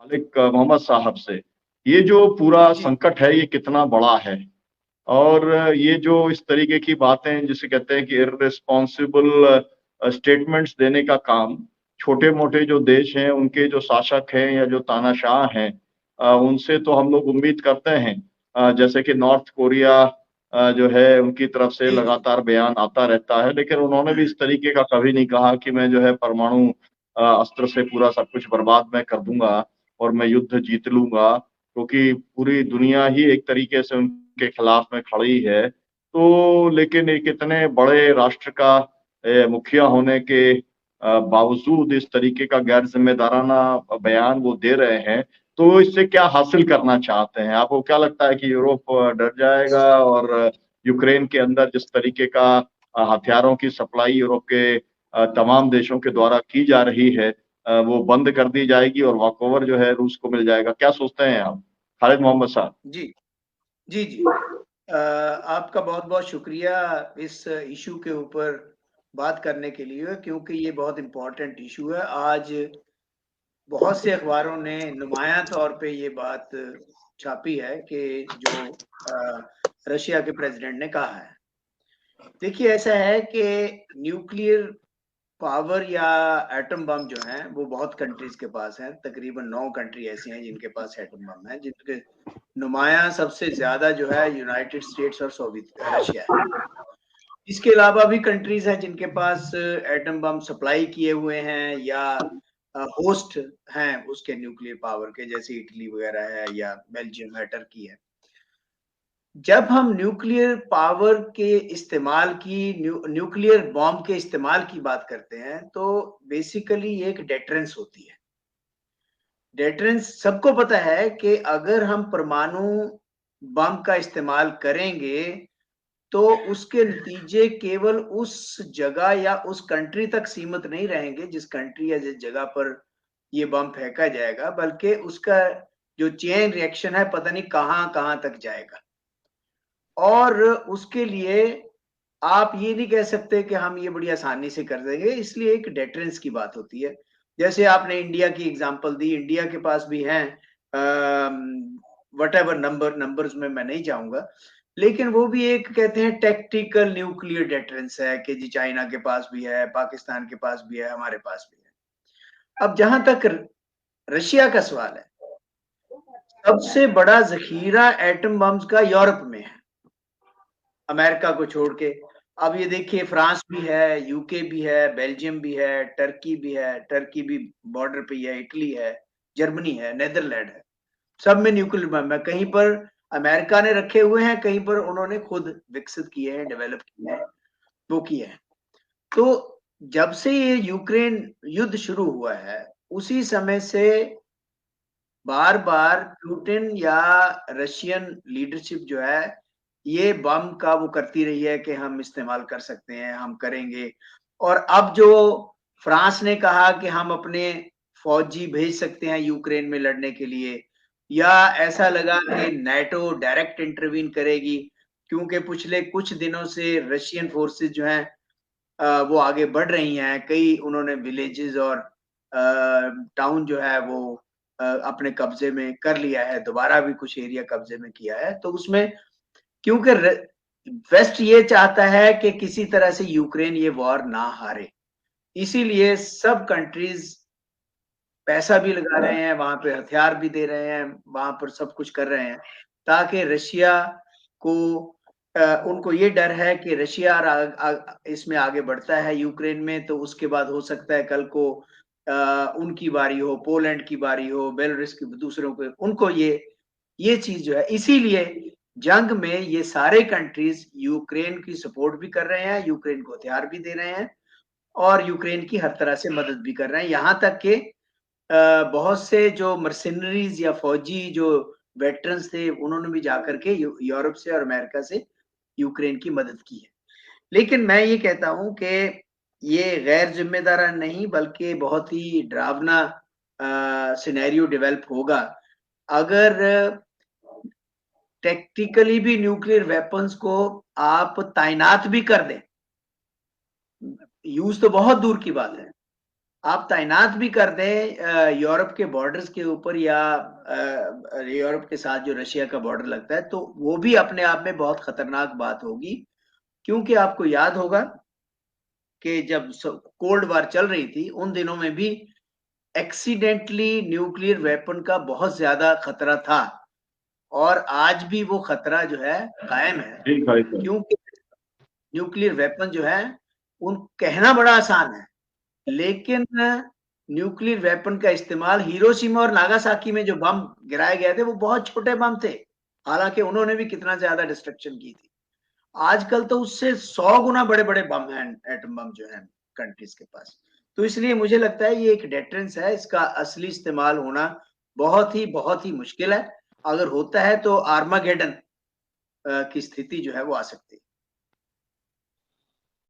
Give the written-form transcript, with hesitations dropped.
मालिक मोहम्मद साहब से, ये जो पूरा जी संकट है ये कितना बड़ा है। और ये जो इस तरीके की बातें जिसे कहते हैं कि इररिस्पॉन्सिबल स्टेटमेंट्स देने का काम छोटे मोटे जो देश हैं उनके जो शासक हैं या जो तानाशाह हैं उनसे तो हम लोग उम्मीद करते हैं। जैसे कि नॉर्थ कोरिया जो है उनकी तरफ से जी जी। लगातार बयान आता रहता है, लेकिन उन्होंने भी इस तरीके का कभी नहीं कहा कि मैं जो है परमाणु अस्त्र से पूरा सब कुछ बर्बाद मैं कर दूंगा और मैं युद्ध जीत लूंगा, क्योंकि पूरी दुनिया ही एक तरीके से उनके खिलाफ में खड़ी है। तो लेकिन एक इतने बड़े राष्ट्र का मुखिया होने के बावजूद इस तरीके का गैर जिम्मेदाराना बयान वो दे रहे हैं, तो इससे क्या हासिल करना चाहते हैं? आपको क्या लगता है कि यूरोप डर जाएगा और यूक्रेन के अंदर जिस तरीके का हथियारों की सप्लाई यूरोप के तमाम देशों के द्वारा की जा रही है वो बंद कर दी जाएगी और वॉकओवर जो है रूस को मिल जाएगा? क्या सोचते हैं आप, खालिद मोहम्मद साहब? जी जी जी। आपका बहुत बहुत शुक्रिया इस इशू के ऊपर बात करने के लिए, क्योंकि ये बहुत इम्पोर्टेंट इशू है। आज बहुत से अखबारों ने नुमायां तौर पे ये बात छापी है कि जो रशिया के प्रेसिडेंट ने कहा है। देखिए, ऐसा है कि न्यूक्लियर पावर या एटम बम जो है वो बहुत कंट्रीज के पास है। तकरीबन 9 कंट्री ऐसी हैं जिनके पास एटम बम है, जिनके नुमाया सबसे ज्यादा जो है यूनाइटेड स्टेट्स और सोवियत रशिया है। इसके अलावा भी कंट्रीज हैं जिनके पास एटम बम सप्लाई किए हुए हैं या होस्ट हैं उसके न्यूक्लियर पावर के, जैसे इटली वगैरह है या बेल्जियम है, टर्की है। जब हम न्यूक्लियर पावर के इस्तेमाल की न्यूक्लियर बॉम्ब के इस्तेमाल की बात करते हैं, तो बेसिकली एक डेटरेंस होती है। डेटरेंस सबको पता है कि अगर हम परमाणु बम का इस्तेमाल करेंगे तो उसके नतीजे केवल उस जगह या उस कंट्री तक सीमित नहीं रहेंगे जिस कंट्री या जिस जगह पर ये बम फेंका जाएगा, बल्कि उसका जो चेन रिएक्शन है पता नहीं कहां कहां तक जाएगा। और उसके लिए आप ये नहीं कह सकते कि हम ये बड़ी आसानी से कर देंगे, इसलिए एक डेटरेंस की बात होती है। जैसे आपने इंडिया की एग्जांपल दी, इंडिया के पास भी हैं वट एवर नंबर्स में मैं नहीं जाऊंगा, लेकिन वो भी एक कहते हैं टैक्टिकल न्यूक्लियर डेटरेंस है कि जी चाइना के पास भी है, पाकिस्तान के पास भी है, हमारे पास भी है। अब जहां तक रशिया का सवाल है, सबसे बड़ा जखीरा एटम बम्स का यूरोप में है, अमेरिका को छोड़ के। अब ये देखिए, फ्रांस भी है, यूके भी है, बेल्जियम भी है, टर्की भी है, टर्की भी बॉर्डर पे ही है, इटली है, जर्मनी है, नेदरलैंड है। सब में न्यूक्लियर बम है। कहीं पर अमेरिका ने रखे हुए हैं, कहीं पर उन्होंने खुद विकसित किए हैं, डेवलप किए हैं, वो किए हैं। तो जब से ये यूक्रेन युद्ध शुरू हुआ है, उसी समय से बार बार पुतिन या रशियन लीडरशिप जो है ये बम का वो करती रही है कि हम इस्तेमाल कर सकते हैं, हम करेंगे। और अब जो फ्रांस ने कहा कि हम अपने फौजी भेज सकते हैं यूक्रेन में लड़ने के लिए, या ऐसा लगा कि नाटो डायरेक्ट इंटरवीन करेगी, क्योंकि पिछले कुछ दिनों से रशियन फोर्सेस जो हैं वो आगे बढ़ रही हैं। कई उन्होंने विलेजेस और टाउन जो है वो अपने कब्जे में कर लिया है, दोबारा भी कुछ एरिया कब्जे में किया है। तो उसमें क्योंकि वेस्ट ये चाहता है कि किसी तरह से यूक्रेन ये वॉर ना हारे, इसीलिए सब कंट्रीज पैसा भी लगा रहे हैं, वहां पे हथियार भी दे रहे हैं, वहां पर सब कुछ कर रहे हैं, ताकि रशिया को उनको ये डर है कि रशिया इसमें आगे बढ़ता है यूक्रेन में, तो उसके बाद हो सकता है कल को उनकी बारी हो, पोलैंड की बारी हो, बेलारूस की, दूसरों को, उनको ये चीज जो है, इसीलिए जंग में ये सारे कंट्रीज यूक्रेन की सपोर्ट भी कर रहे हैं, यूक्रेन को हथियार भी दे रहे हैं और यूक्रेन की हर तरह से मदद भी कर रहे हैं। यहाँ तक कि बहुत से जो मर्सिनरीज या फौजी जो वेटरन्स थे, उन्होंने भी जाकर के यूरोप से और अमेरिका से यूक्रेन की मदद की है। लेकिन मैं ये कहता हूं कि ये गैर जिम्मेदाराना नहीं, बल्कि बहुत ही डरावना सिनेरियो डेवलप होगा अगर टेक्टिकली भी न्यूक्लियर वेपन्स को आप तैनात भी कर दें। यूज तो बहुत दूर की बात है, आप तैनात भी कर दें यूरोप के बॉर्डर्स के ऊपर या यूरोप के साथ जो रशिया का बॉर्डर लगता है, तो वो भी अपने आप में बहुत खतरनाक बात होगी। क्योंकि आपको याद होगा कि जब कोल्ड वार चल रही थी उन दिनों में भी एक्सीडेंटली न्यूक्लियर वेपन का बहुत ज्यादा खतरा था, और आज भी वो खतरा जो है कायम है। ठीक है सर। क्योंकि न्यूक्लियर वेपन जो है उन कहना बड़ा आसान है, लेकिन न्यूक्लियर वेपन का इस्तेमाल हिरोशिमा और नागासाकी में जो बम गिराए गए थे वो बहुत छोटे बम थे, हालांकि उन्होंने भी कितना ज्यादा डिस्ट्रक्शन की थी। आजकल तो उससे 100 गुना बड़े बड़े बम हैं, एटम बम जो है कंट्रीज के पास। तो इसलिए मुझे लगता है ये एक डेटरेंस है, इसका असली इस्तेमाल होना बहुत ही मुश्किल है। अगर होता है तो आर्मागेडन की स्थिति जो है वो आ सकती है।